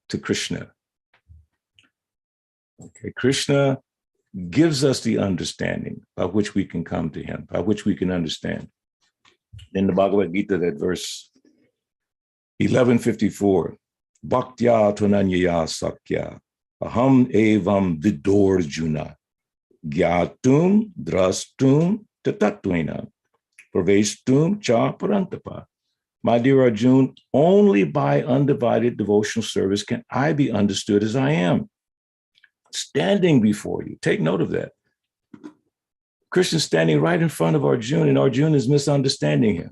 to Krishna. Okay, Krishna gives us the understanding by which we can come to him, by which we can understand. In the Bhagavad Gita, that verse 1154, Bhaktya Tunanyaya Sakya, Aham Evam Vidorjuna, Gyatum Drastum Tatattvena, Praveshtum Cha Parantapa. My dear Arjun, only by undivided devotional service can I be understood as I am, standing before you. Take note of that. Krishna's standing right in front of Arjuna, and Arjuna is misunderstanding him.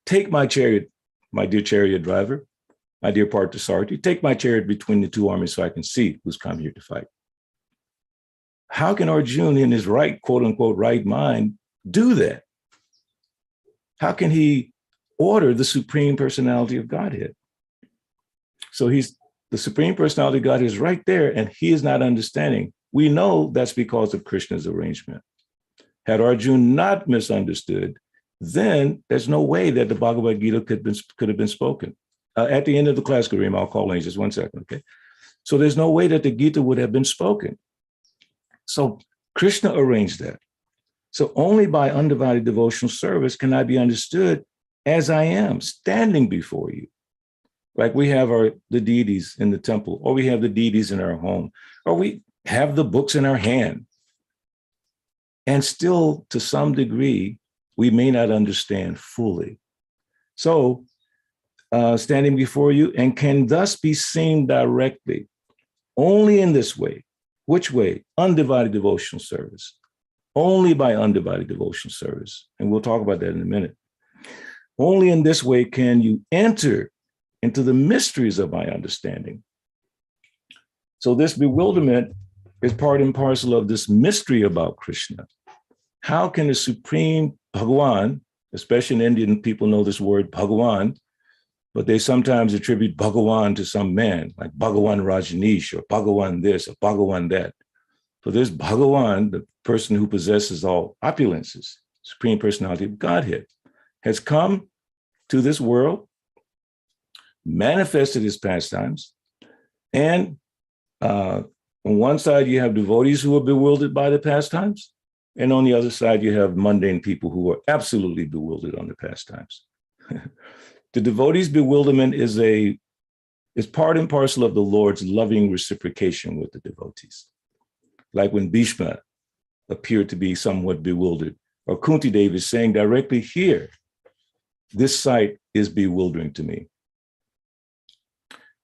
Take my chariot, my dear chariot driver, my dear Parthasarathi, take my chariot between the two armies so I can see who's come here to fight. How can Arjuna in his right, quote unquote, right mind do that? How can he order the Supreme Personality of Godhead? So the Supreme Personality of God is right there, and he is not understanding. We know that's because of Krishna's arrangement. Had Arjuna not misunderstood, then there's no way that the Bhagavad Gita could have been spoken. At the end of the class, Kareem, I'll call in just 1 second, okay? So there's no way that the Gita would have been spoken. So Krishna arranged that. So only by undivided devotional service can I be understood as I am, standing before you. Like we have the deities in the temple, or we have the deities in our home, or we have the books in our hand. And still, to some degree, we may not understand fully. So, standing before you and can thus be seen directly, only in this way. Which way? Undivided devotional service. Only by undivided devotional service. And we'll talk about that in a minute. Only in this way can you enter into the mysteries of my understanding. So this bewilderment is part and parcel of this mystery about Krishna. How can the Supreme Bhagavan, especially in Indian, people know this word Bhagavan, but they sometimes attribute Bhagavan to some man, like Bhagavan Rajneesh, or Bhagavan this, or Bhagavan that. So this Bhagavan, the person who possesses all opulences, Supreme Personality of Godhead, has come to this world, manifested his pastimes, and on one side you have devotees who are bewildered by the pastimes, and on the other side you have mundane people who are absolutely bewildered on the pastimes. The devotees' bewilderment is part and parcel of the Lord's loving reciprocation with the devotees. Like when Bhishma appeared to be somewhat bewildered, or Kunti Devi is saying directly here, this sight is bewildering to me.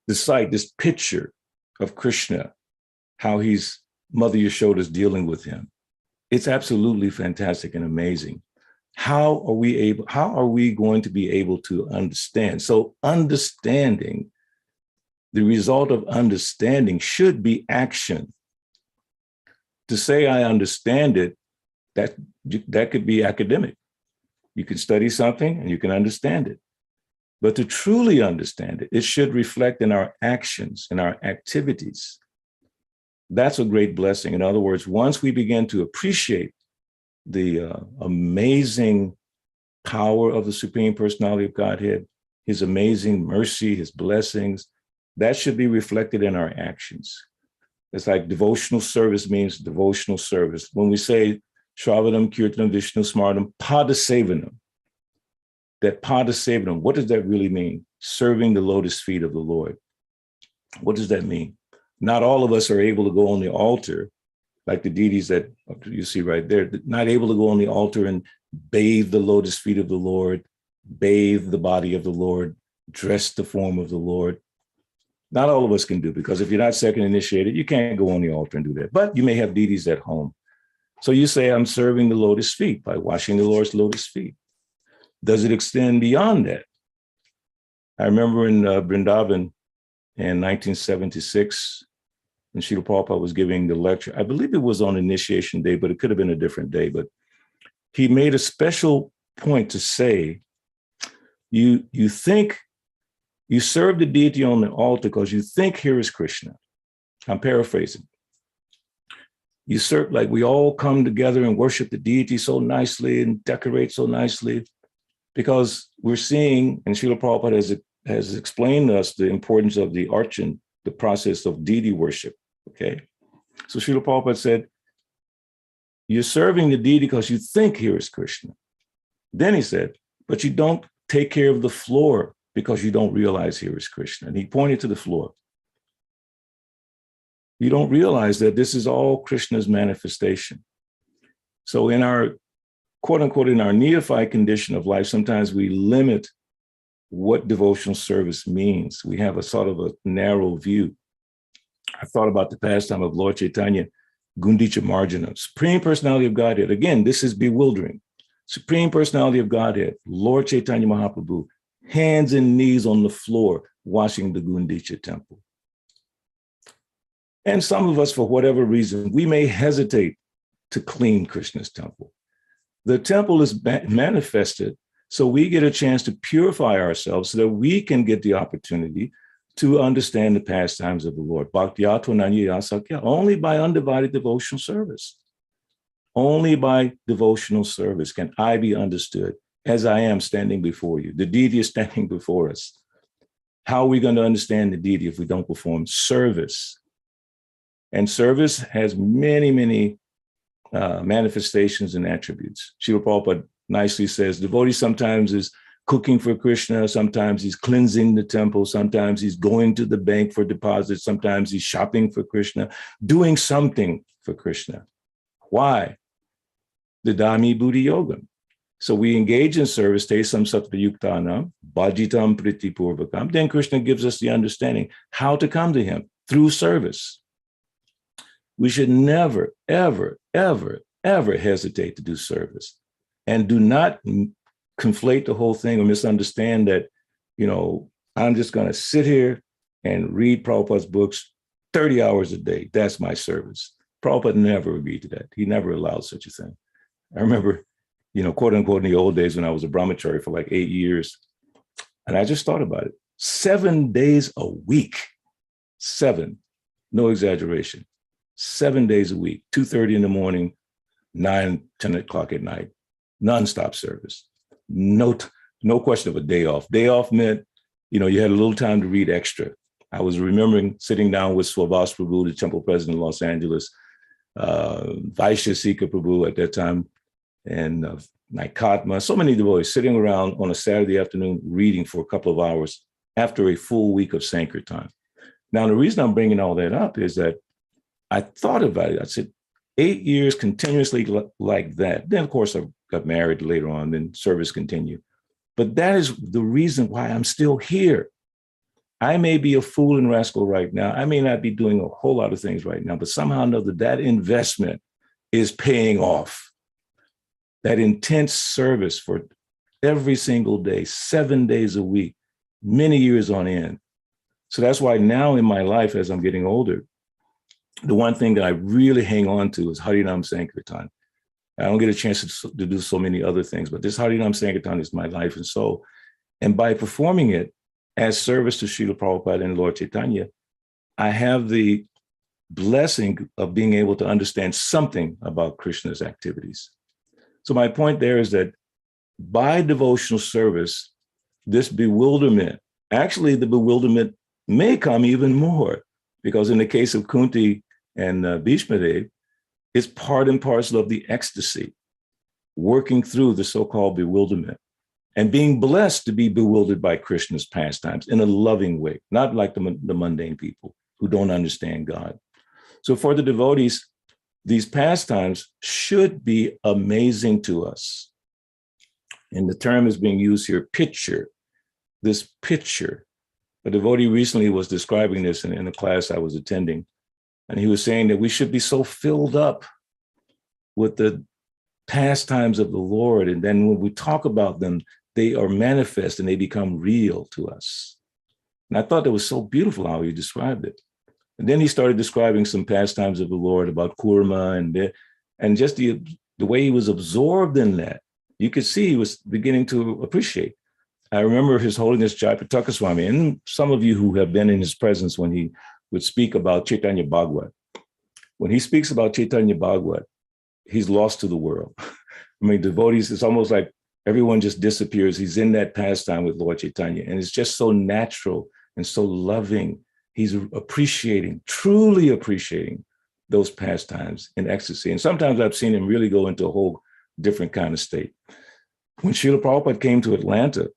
The sight, this picture of Krishna, how Mother Yashoda is dealing with him. It's absolutely fantastic and amazing. How are we going to be able to understand? So understanding, the result of understanding should be action. To say I understand it, that could be academic. You can study something and you can understand it. But to truly understand it, it should reflect in our actions, in our activities. That's a great blessing. In other words, once we begin to appreciate the amazing power of the Supreme Personality of Godhead, his amazing mercy, his blessings, that should be reflected in our actions. It's like devotional service means devotional service. When we say Shravanam, Kirtanam, Vishnu, Smartam, Padasevanam, that Padasevanam, what does that really mean? Serving the lotus feet of the Lord. What does that mean? Not all of us are able to go on the altar, like the deities that you see right there, not able to go on the altar and bathe the lotus feet of the Lord, bathe the body of the Lord, dress the form of the Lord. Not all of us can do, because if you're not second initiated, you can't go on the altar and do that. But you may have deities at home. So you say, I'm serving the lotus feet by washing the Lord's lotus feet. Does it extend beyond that? I remember in Vrindavan in 1976, when Srila Prabhupada was giving the lecture. I believe it was on Initiation Day, but it could have been a different day. But he made a special point to say, you think you serve the deity on the altar because you think here is Krishna. I'm paraphrasing. You serve, like we all come together and worship the deity so nicely and decorate so nicely. because we're seeing, and Srila Prabhupada has explained to us the importance of the archan, the process of deity worship, okay? So Srila Prabhupada said, you're serving the deity because you think here is Krishna. Then he said, but you don't take care of the floor because you don't realize here is Krishna. And he pointed to the floor. You don't realize that this is all Krishna's manifestation. So in our, quote unquote, in our neophyte condition of life, sometimes we limit what devotional service means. We have a sort of a narrow view. I thought about the pastime of Lord Chaitanya, Gundicha Marjana, Supreme Personality of Godhead. Again, this is bewildering. Supreme Personality of Godhead, Lord Chaitanya Mahaprabhu, hands and knees on the floor, washing the Gundicha temple. And some of us, for whatever reason, we may hesitate to clean Krishna's temple. The temple is manifested, so we get a chance to purify ourselves so that we can get the opportunity to understand the pastimes of the Lord. Bhaktiyato Nanya Yasakya, only by undivided devotional service. Only by devotional service can I be understood as I am standing before you. The deity is standing before us. How are we going to understand the deity if we don't perform service? And service has many, many manifestations and attributes. Srila Prabhupada nicely says, devotee sometimes is cooking for Krishna, sometimes he's cleansing the temple, sometimes he's going to the bank for deposits, sometimes he's shopping for Krishna, doing something for Krishna. Why? The Dhammi Buddhi Yogam. So we engage in service, te sam sattva yuktanam, bhajitam priti purvakam. Then Krishna gives us the understanding how to come to him through service. We should never, ever, ever, ever hesitate to do service. And do not conflate the whole thing or misunderstand that, I'm just going to sit here and read Prabhupada's books 30 hours a day. That's my service. Prabhupada never agreed to that. He never allowed such a thing. I remember, quote unquote, in the old days when I was a brahmachari for like 8 years, and I just thought about it. 7 days a week, 7, no exaggeration, 7 days a week, 2:30 in the morning, 9, 10 o'clock at night, nonstop service. No question of a day off. Day off meant, you had a little time to read extra. I was remembering sitting down with Swabhas Prabhu, the temple president of Los Angeles, Vaishya Sika Prabhu at that time, and Naikatma, so many devotees sitting around on a Saturday afternoon reading for a couple of hours after a full week of Sankirtan. Now, the reason I'm bringing all that up is that I thought about it. I said, 8 years continuously like that. Then, of course, I got married later on, then service continued. But that is the reason why I'm still here. I may be a fool and rascal right now. I may not be doing a whole lot of things right now, but somehow or another, that investment is paying off. That intense service for every single day, 7 days a week, many years on end. So that's why now in my life, as I'm getting older, the one thing that I really hang on to is Harinam Sankirtan. I don't get a chance to do so many other things, but this Harinam Sankirtan is my life and soul. And by performing it as service to Srila Prabhupada and Lord Chaitanya, I have the blessing of being able to understand something about Krishna's activities. So my point there is that by devotional service, this bewilderment, actually the bewilderment may come even more, because in the case of Kunti and Bhishmadev, it's part and parcel of the ecstasy, working through the so-called bewilderment and being blessed to be bewildered by Krishna's pastimes in a loving way, not like the mundane people who don't understand God. So for the devotees, these pastimes should be amazing to us. And the term is being used here, picture, this picture. A devotee recently was describing this in a class I was attending, and he was saying that we should be so filled up with the pastimes of the Lord, and then when we talk about them, they are manifest and they become real to us. And I thought that was so beautiful how he described it. And then he started describing some pastimes of the Lord about Kurma and just the way he was absorbed in that. You could see he was beginning to appreciate. I remember His Holiness Jayapataka Swami, and some of you who have been in his presence when he would speak about Chaitanya Bhagavat. When he speaks about Chaitanya Bhagavat, he's lost to the world. I mean, devotees, it's almost like everyone just disappears. He's in that pastime with Lord Chaitanya, and it's just so natural and so loving. He's appreciating, truly appreciating those pastimes in ecstasy. And sometimes I've seen him really go into a whole different kind of state. When Srila Prabhupada came to Atlanta,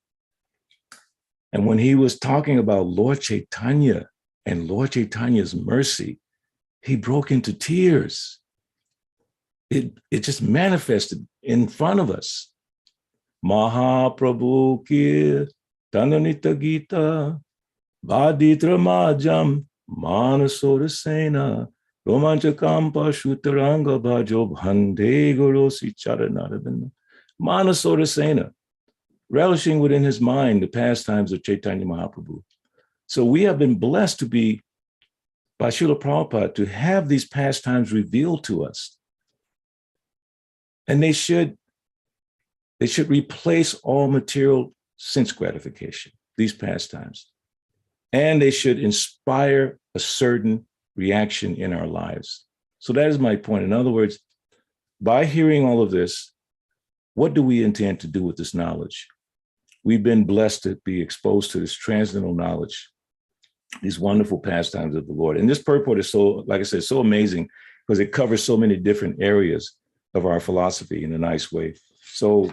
and when he was talking about Lord Chaitanya and Lord Chaitanya's mercy, he broke into tears. It just manifested in front of us. Mahaprabhu ki Tananita Gita Vaditra Majam Manasora Sena Romanchakampa Shutaranga Bhajo Bhande Gorosi Charanaradan Manasora Sena, relishing within his mind the pastimes of Chaitanya Mahaprabhu. So we have been blessed to be, by Srila Prabhupada, to have these pastimes revealed to us. And they should replace all material sense gratification, these pastimes. And they should inspire a certain reaction in our lives. So that is my point. In other words, by hearing all of this, what do we intend to do with this knowledge? We've been blessed to be exposed to this transcendental knowledge, these wonderful pastimes of the Lord. And this purport is so, like I said, so amazing because it covers so many different areas of our philosophy in a nice way. So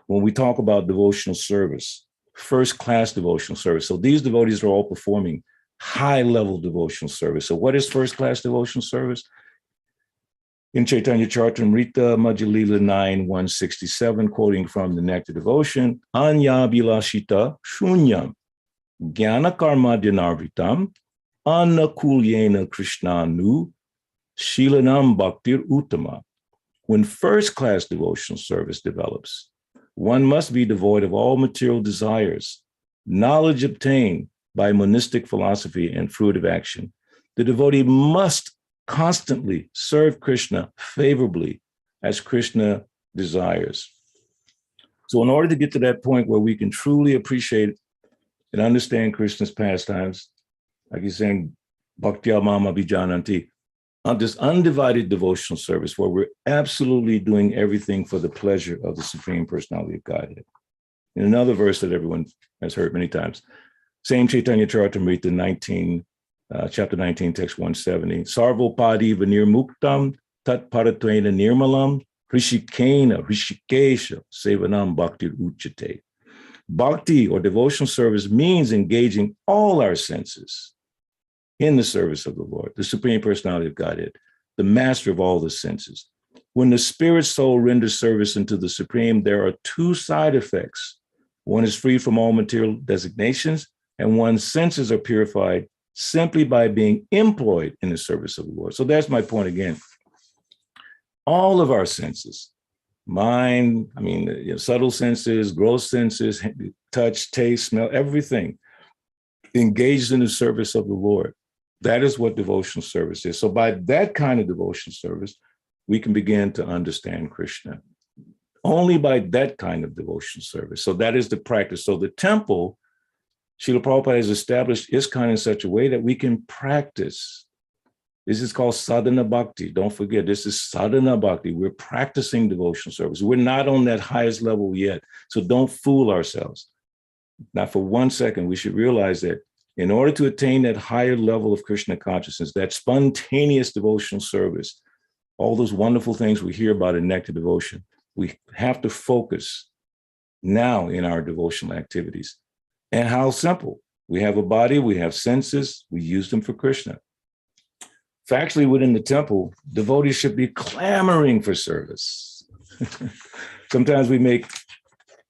when we talk about devotional service, first-class devotional service, so these devotees are all performing high-level devotional service. So what is first-class devotional service? In Chaitanya Charitamrita, Madhya-lila 9:167, quoting from the Nectar Devotion, Anya Bilashita Shunyam Jnana Karma Dyanarvitam Anakulyena Krishnanu Shilanam Bhaktir Uttama. When first-class devotional service develops, one must be devoid of all material desires, knowledge obtained by monistic philosophy and fruitive action. The devotee must constantly serve Krishna favorably as Krishna desires. So in order to get to that point where we can truly appreciate and understand Krishna's pastimes, like he's saying, Bhaktya Mama Vijananti, on this undivided devotional service where we're absolutely doing everything for the pleasure of the Supreme Personality of Godhead. In another verse that everyone has heard many times, same Chaitanya Charitamrita chapter 19, text 170, Sarvopadi Vanir Muktam Tat Paratvaina Nirmalam Rishikesha Sevanam Bhakti Uchate. Bhakti or devotional service means engaging all our senses in the service of the Lord, the Supreme Personality of Godhead, the master of all the senses. When the spirit soul renders service unto the Supreme, there are two side effects. One is free from all material designations, and one's senses are purified simply by being employed in the service of the Lord. So that's my point again. All of our senses, mind, subtle senses, gross senses, touch, taste, smell, everything engaged in the service of the Lord. That is what devotional service is. So by that kind of devotional service, we can begin to understand Krishna. Only by that kind of devotional service. So that is the practice. So the temple, Srila Prabhupada has established ISKCON in such a way that we can practice. This is called sadhana bhakti. Don't forget, this is sadhana bhakti. We're practicing devotional service. We're not on that highest level yet. So don't fool ourselves. Not for 1 second. We should realize that in order to attain that higher level of Krishna consciousness, that spontaneous devotional service, all those wonderful things we hear about in Nectar Devotion, we have to focus now in our devotional activities. And how simple. We have a body, we have senses, we use them for Krishna. Factually, within the temple, devotees should be clamoring for service. Sometimes we make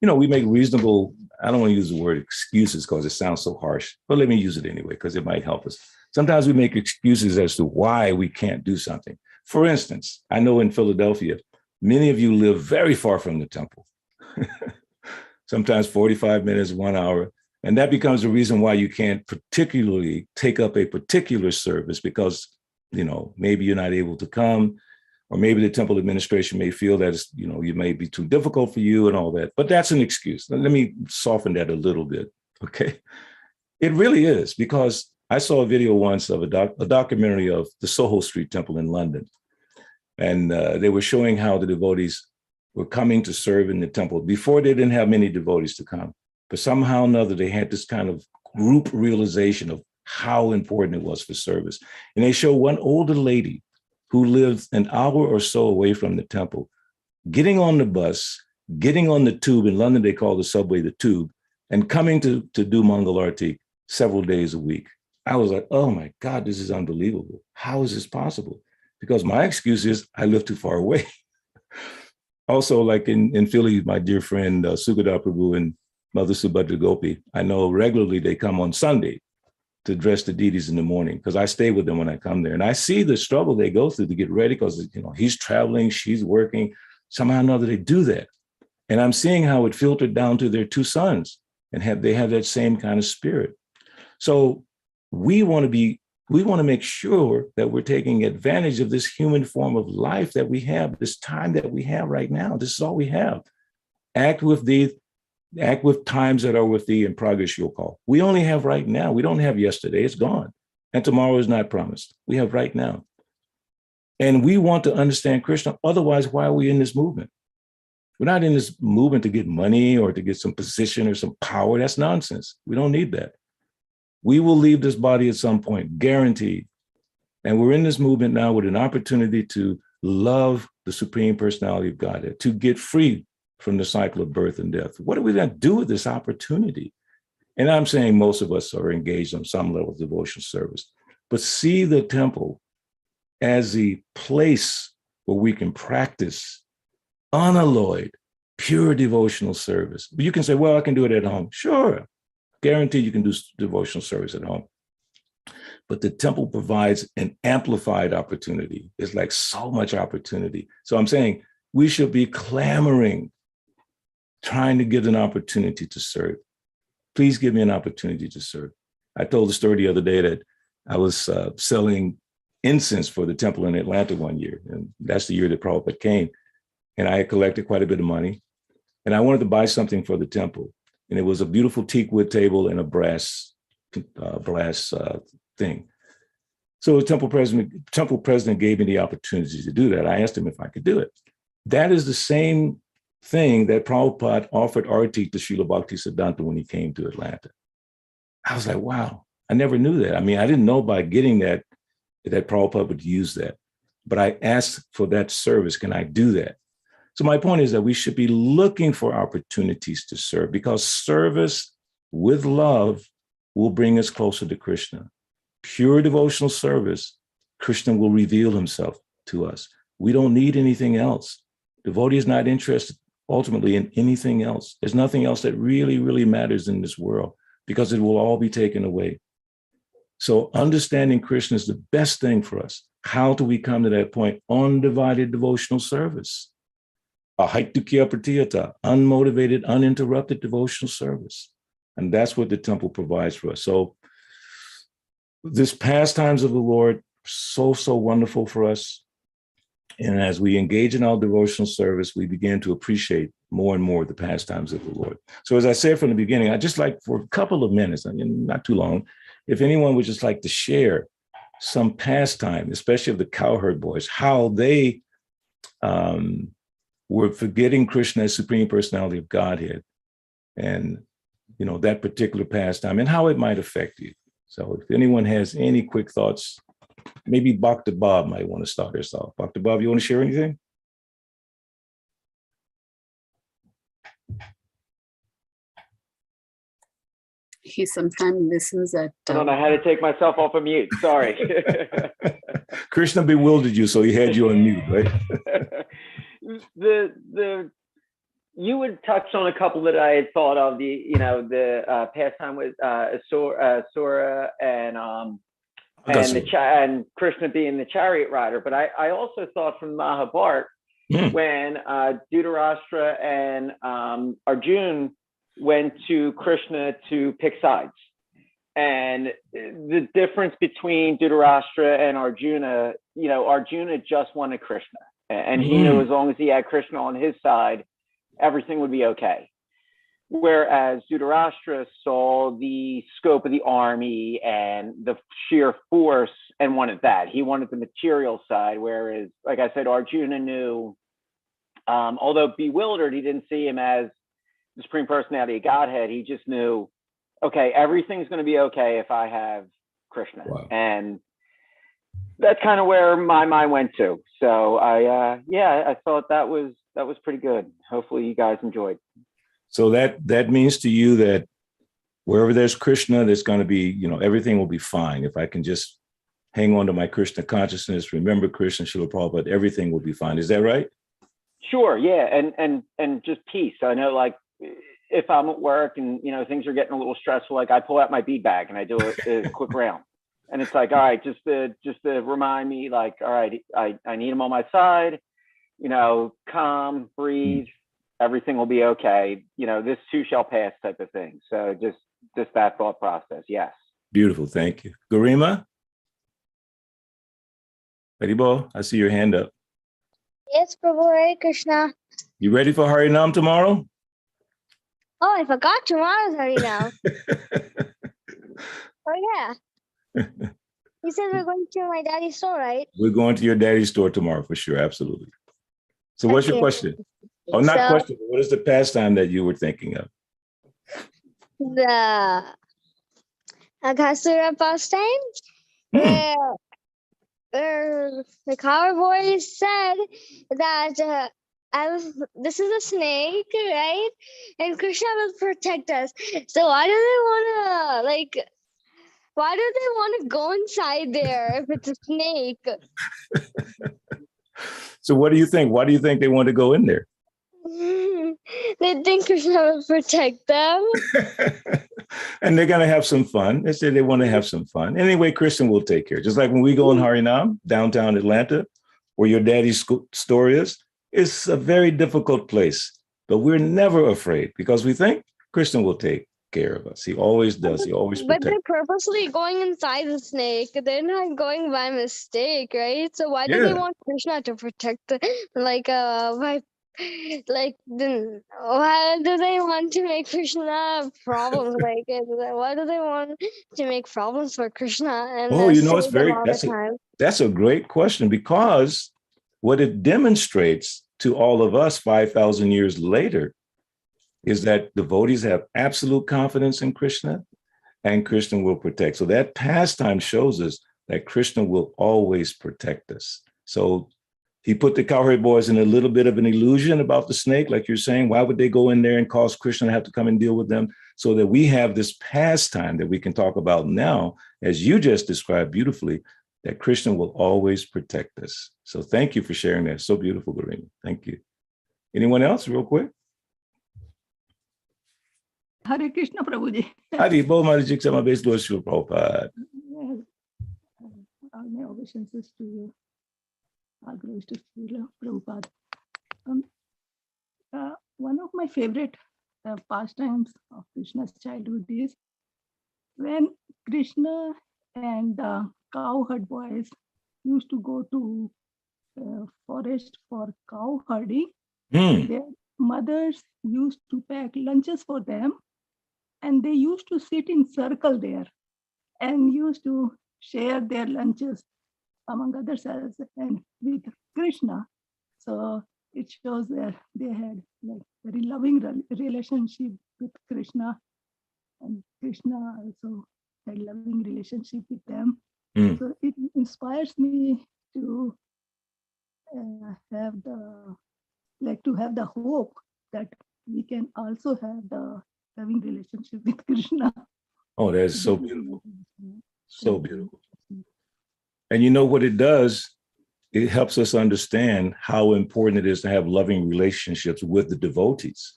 reasonable, I don't want to use the word excuses because it sounds so harsh, but let me use it anyway because it might help us. Sometimes we make excuses as to why we can't do something. For instance, I know in Philadelphia, many of you live very far from the temple, sometimes 45 minutes, 1 hour. And that becomes the reason why you can't particularly take up a particular service because, maybe you're not able to come, or maybe the temple administration may feel that it's, it may be too difficult for you and all that. But that's an excuse. Let me soften that a little bit, okay? It really is, because I saw a video once of a documentary of the Soho Street Temple in London. And they were showing how the devotees were coming to serve in the temple. Before, they didn't have many devotees to come, but somehow or another, they had this kind of group realization of how important it was for service. And they show one older lady who lived an hour or so away from the temple, getting on the bus, getting on the tube. In London, they call the subway the tube, and coming to do Mangal Arati several days a week. I was like, oh my God, this is unbelievable. How is this possible? Because my excuse is I live too far away. Also, like in Philly, my dear friend Sugata Prabhu and Mother Subhadra Gopi, I know regularly they come on Sunday to dress the deities in the morning, because I stay with them when I come there. And I see the struggle they go through to get ready, because he's traveling, she's working. Somehow or another, they do that. And I'm seeing how it filtered down to their two sons, and they have that same kind of spirit. So we want to make sure that we're taking advantage of this human form of life that we have, this time that we have right now. This is all we have. Act with times that are with thee, and progress you'll call. We only have right now. We don't have yesterday. It's gone. And tomorrow is not promised. We have right now. And we want to understand Krishna. Otherwise, why are we in this movement? We're not in this movement to get money or to get some position or some power. That's nonsense. We don't need that. We will leave this body at some point, guaranteed. And we're in this movement now with an opportunity to love the Supreme Personality of Godhead, to get free from the cycle of birth and death. What are we going to do with this opportunity? And I'm saying most of us are engaged on some level of devotional service, but see the temple as the place where we can practice unalloyed, pure devotional service. But you can say, well, I can do it at home. Sure, guaranteed you can do devotional service at home. But the temple provides an amplified opportunity. It's like so much opportunity. So I'm saying we should be clamoring, trying to get an opportunity to serve. Please give me an opportunity to serve. I told the story the other day that I was selling incense for the temple in Atlanta one year. And that's the year that Prabhupada came. And I had collected quite a bit of money. And I wanted to buy something for the temple. And it was a beautiful teak wood table and a brass thing. So the temple president gave me the opportunity to do that. I asked him if I could do it. That is the same thing that Prabhupada offered Arti to Srila Bhaktisiddhanta when he came to Atlanta. I was like, wow, I never knew that. I mean, I didn't know by getting that Prabhupada would use that. But I asked for that service. Can I do that? So my point is that we should be looking for opportunities to serve, because service with love will bring us closer to Krishna. Pure devotional service, Krishna will reveal himself to us. We don't need anything else. Devotee is not interested ultimately in anything else. There's nothing else that really, really matters in this world, because it will all be taken away. So understanding Krishna is the best thing for us. How do we come to that point? Undivided devotional service. Ahaitukya pratiyata, unmotivated, uninterrupted devotional service. And that's what the temple provides for us. So this pastimes of the Lord, so wonderful for us. And as we engage in our devotional service, we begin to appreciate more and more the pastimes of the Lord. So as I said from the beginning, I'd just like for a couple of minutes, not too long, if anyone would just like to share some pastime, especially of the cowherd boys, how they were forgetting Krishna as Supreme Personality of Godhead, and that particular pastime, and how it might affect you. So if anyone has any quick thoughts, maybe Bhakta Bob might want to start us off. Bhakta Bob, you want to share anything? He sometimes listens at... I don't know how to take myself off of mute. Sorry. Krishna bewildered you, so he had you on mute, right? You would touch on a couple that I had thought of. The pastime with Asura and Krishna being the chariot rider. But I also thought from Mahabharata when Dhritarashtra and Arjuna went to Krishna to pick sides. And the difference between Dhritarashtra and Arjuna, Arjuna just wanted Krishna. And he knew as long as he had Krishna on his side, everything would be okay. Whereas Dhritarashtra saw the scope of the army and the sheer force and wanted that. He wanted the material side, whereas, like I said, Arjuna knew Although bewildered, he didn't see him as the Supreme Personality of Godhead. He just knew, okay, everything's going to be okay if I have Krishna. Wow. And that's kind of where my mind went to. So I thought that was pretty good. Hopefully you guys enjoyed. So that means to you that wherever there's Krishna, there's going to be, everything will be fine. If I can just hang on to my Krishna consciousness, remember Krishna, Srila Prabhupada, everything will be fine. Is that right? Sure. Yeah. And just peace. I know, like, if I'm at work and, things are getting a little stressful, like I pull out my bead bag and I do a quick round. And it's like, all right, just to remind me, like, all right, I need him on my side, calm, breathe, everything will be okay. This too shall pass type of thing. So just that thought process. Yes. Beautiful. Thank you. Garima? Haribo, I see your hand up. Yes, Prabhu, Hare Krishna. You ready for Harinam tomorrow? Oh, I forgot tomorrow's Harinam. Oh, yeah. You said we're going to my daddy's store, right? We're going to your daddy's store tomorrow for sure. Absolutely. So what's your Okay. question? Oh, not question. What is the pastime that you were thinking of? The Aghasura pastime, where the cowboy said that this is a snake, right? And Krishna will protect us. So why do they want to go inside there if it's a snake? So what do you think? Why do you think they want to go in there? They think Krishna will protect them. And they're going to have some fun. They say they want to have some fun. Anyway, Krishna will take care. Just like when we go in Harinam, downtown Atlanta, where your daddy's store is, it's a very difficult place. But we're never afraid because we think Krishna will take care of us. He always does. He always But protects. they're purposely going inside the snake. They're not going by mistake, right? So why do they want Krishna to protect them? Why do they want to make Krishna problems? Why do they want to make problems for Krishna and it's save them all the time? that's a great question, because what it demonstrates to all of us 5,000 years later is that devotees have absolute confidence in Krishna, and Krishna will protect. So that pastime shows us that Krishna will always protect us. So he put the cowherd boys in a little bit of an illusion about the snake, like you're saying. Why would they go in there and cause Krishna to have to come and deal with them? So that we have this pastime that we can talk about now, as you just described beautifully, that Krishna will always protect us. So thank you for sharing that. So beautiful, Garima. Thank you. Anyone else, real quick? Hare Krishna, Prabhuji. Haribo, Marijik Samabes Srila Prabhupada. All my obeisances to you. All glories to Srila Prabhupada. One of my favorite pastimes of Krishna's childhood is when Krishna and the cowherd boys used to go to forest for cow herding. Their mothers used to pack lunches for them, and they used to sit in circle there and used to share their lunches among others and with Krishna. So it shows that they had like very loving relationship with Krishna, and Krishna also had loving relationship with them. So it inspires me to have the hope that we can also have the loving relationship with Krishna. Oh, that's so beautiful. So beautiful. And you know what it does? It helps us understand how important it is to have loving relationships with the devotees.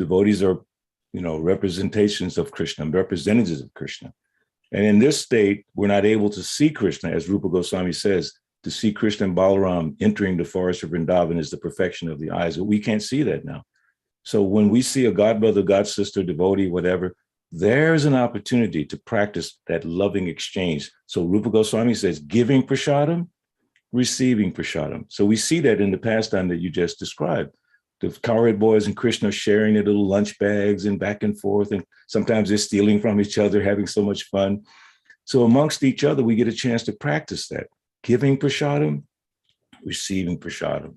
Devotees are, representations of Krishna, representatives of Krishna. And in this state, we're not able to see Krishna, as Rupa Goswami says. To see Krishna and Balaram entering the forest of Vrindavan is the perfection of the eyes, but we can't see that now. So when we see a godbrother, godsister, devotee, whatever, there's an opportunity to practice that loving exchange. So Rupa Goswami says, giving prasadam, receiving prasadam. So we see that in the pastime that you just described. The cowherd boys and Krishna sharing their little lunch bags and back and forth, and sometimes they're stealing from each other, having so much fun. So amongst each other, we get a chance to practice that. Giving prasadam, receiving prasadam.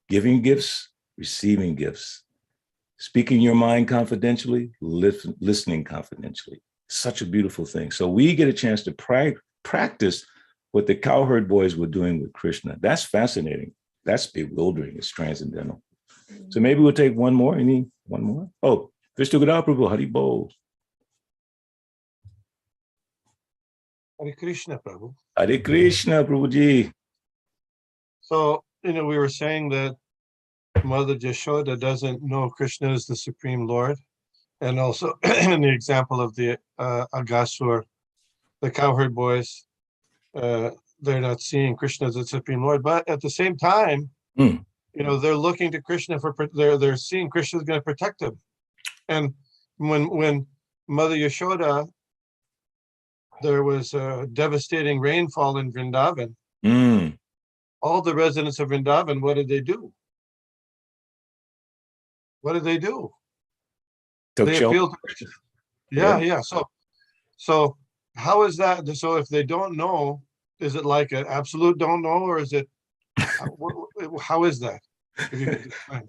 giving gifts, receiving gifts, speaking your mind confidentially, listening confidentially. Such a beautiful thing. So we get a chance to practice what the cowherd boys were doing with Krishna. That's fascinating. That's bewildering. It's transcendental. So maybe we'll take one more. One more? Oh, Vishnu Gada Prabhu, Hari Bol. Hare Krishna, Prabhu. Hare Krishna, Prabhuji. So, we were saying that Mother Yashoda doesn't know Krishna is the Supreme Lord. And also in the example of the Agasur, the cowherd boys, they're not seeing Krishna as the Supreme Lord. But at the same time, they're looking to Krishna they're seeing Krishna is going to protect them. And when Mother Yashoda, there was a devastating rainfall in Vrindavan. All the residents of Vrindavan, what did they do? What did they do? They appealed to Krishna. Yeah. So how is that? So if they don't know, is it like an absolute don't know, or is it? How is that? If you could explain.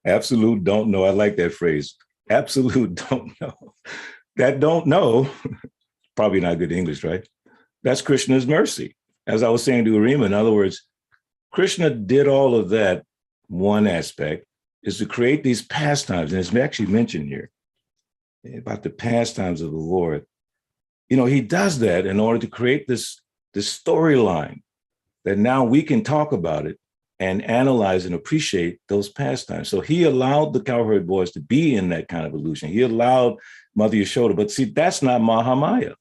Absolute don't know. I like that phrase. Absolute don't know. That don't know, probably not good English, right? That's Krishna's mercy. As I was saying to Urima, in other words, Krishna did all of that. One aspect is to create these pastimes, and it's actually mentioned here about the pastimes of the Lord. He does that in order to create this storyline that now we can talk about it and analyze and appreciate those pastimes. So he allowed the cowherd boys to be in that kind of illusion. He allowed Mother Yashoda, but see, that's not Mahamaya.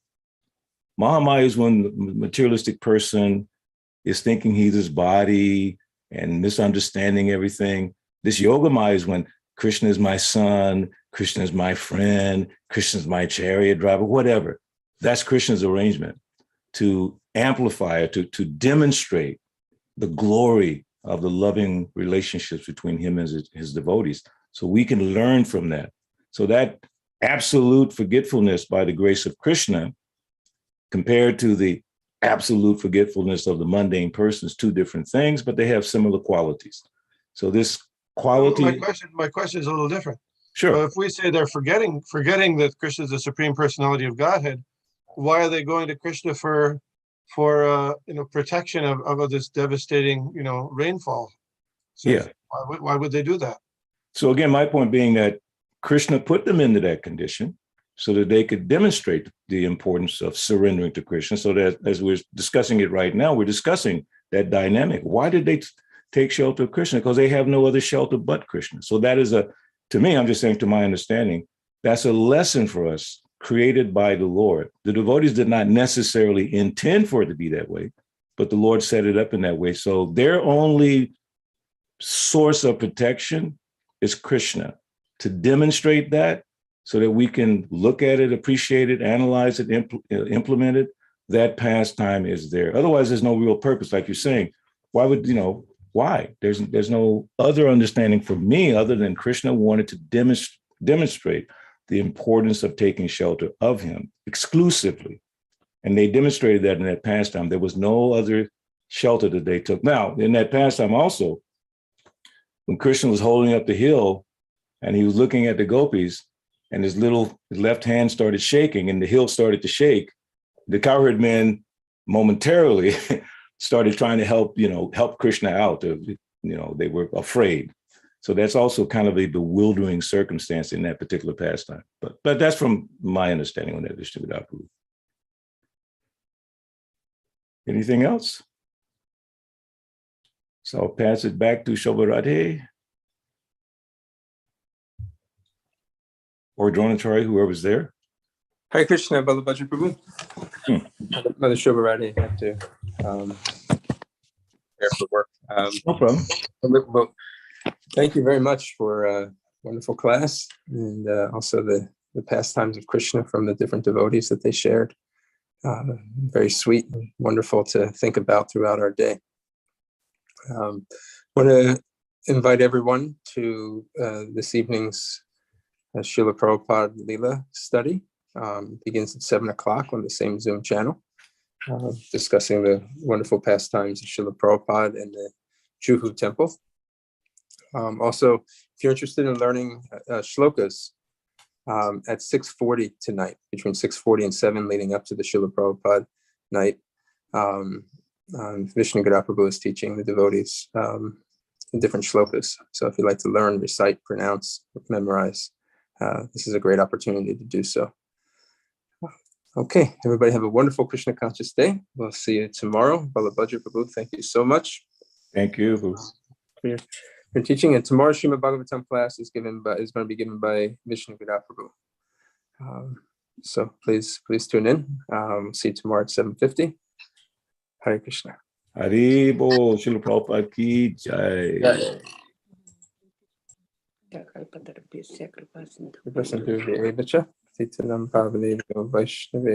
Mahamaya is when the materialistic person is thinking he's his body and misunderstanding everything. This Yogamaya is when Krishna is my son, Krishna is my friend, Krishna is my chariot driver, whatever. That's Krishna's arrangement to amplify, to demonstrate the glory of the loving relationships between him and his devotees. So we can learn from that. So that absolute forgetfulness by the grace of Krishna compared to the absolute forgetfulness of the mundane person is two different things, but they have similar qualities. So this quality. My question is a little different. Sure. So if we say they're forgetting that Krishna is the Supreme Personality of Godhead, why are they going to Krishna for protection of this devastating rainfall? So yeah. Why would they do that? So again, my point being that Krishna put them into that condition so that they could demonstrate the importance of surrendering to Krishna. So that as we're discussing it right now, we're discussing that dynamic. Why did they take shelter of Krishna? Because they have no other shelter but Krishna. So that is to me, I'm just saying, to my understanding, that's a lesson for us created by the Lord. The devotees did not necessarily intend for it to be that way, but the Lord set it up in that way. So their only source of protection is Krishna, to demonstrate that so that we can look at it, appreciate it, analyze it, implement it. That pastime is there. Otherwise, there's no real purpose. Like you're saying, why would, why? There's no other understanding for me other than Krishna wanted to demonstrate the importance of taking shelter of him exclusively. And they demonstrated that in that pastime. There was no other shelter that they took. Now, in that pastime also, when Krishna was holding up the hill and he was looking at the gopis and his left hand started shaking and the hill started to shake, the cowherd men momentarily started trying to help Krishna out. They were afraid. So that's also kind of a bewildering circumstance in that particular pastime. But that's from my understanding on that, Vishnu Gadapu. Anything else? So I'll pass it back to Shobharadhe or Dronacharya, whoever's there. Hare Krishna, Balabhadra Prabhu. Mother Shobharadhe had to prepare for work. No problem. Well, thank you very much for a wonderful class and also the pastimes of Krishna from the different devotees that they shared. Very sweet and wonderful to think about throughout our day. I want to invite everyone to this evening's Srila Prabhupada Leela study. Begins at 7 o'clock on the same Zoom channel, discussing the wonderful pastimes of Srila Prabhupada and the Juhu Temple. Also, if you're interested in learning shlokas at 6:40 tonight, between 6:40 and 7, leading up to the Srila Prabhupada night, Vishnu Prabhu is teaching the devotees in different shlokas. So if you'd like to learn, recite, pronounce, memorize, this is a great opportunity to do so. Okay, everybody have a wonderful Krishna conscious day. We'll see you tomorrow. Balabhadra Prabhu, thank you so much. Thank you. For your teaching. And tomorrow's Srimad Bhagavatam class is going to be given by Vishnu Prabhu. So please tune in. See you tomorrow at 7:50. Hare Krishna. Hari Bol, Srila Prabhupada ki jai. Vaishnavi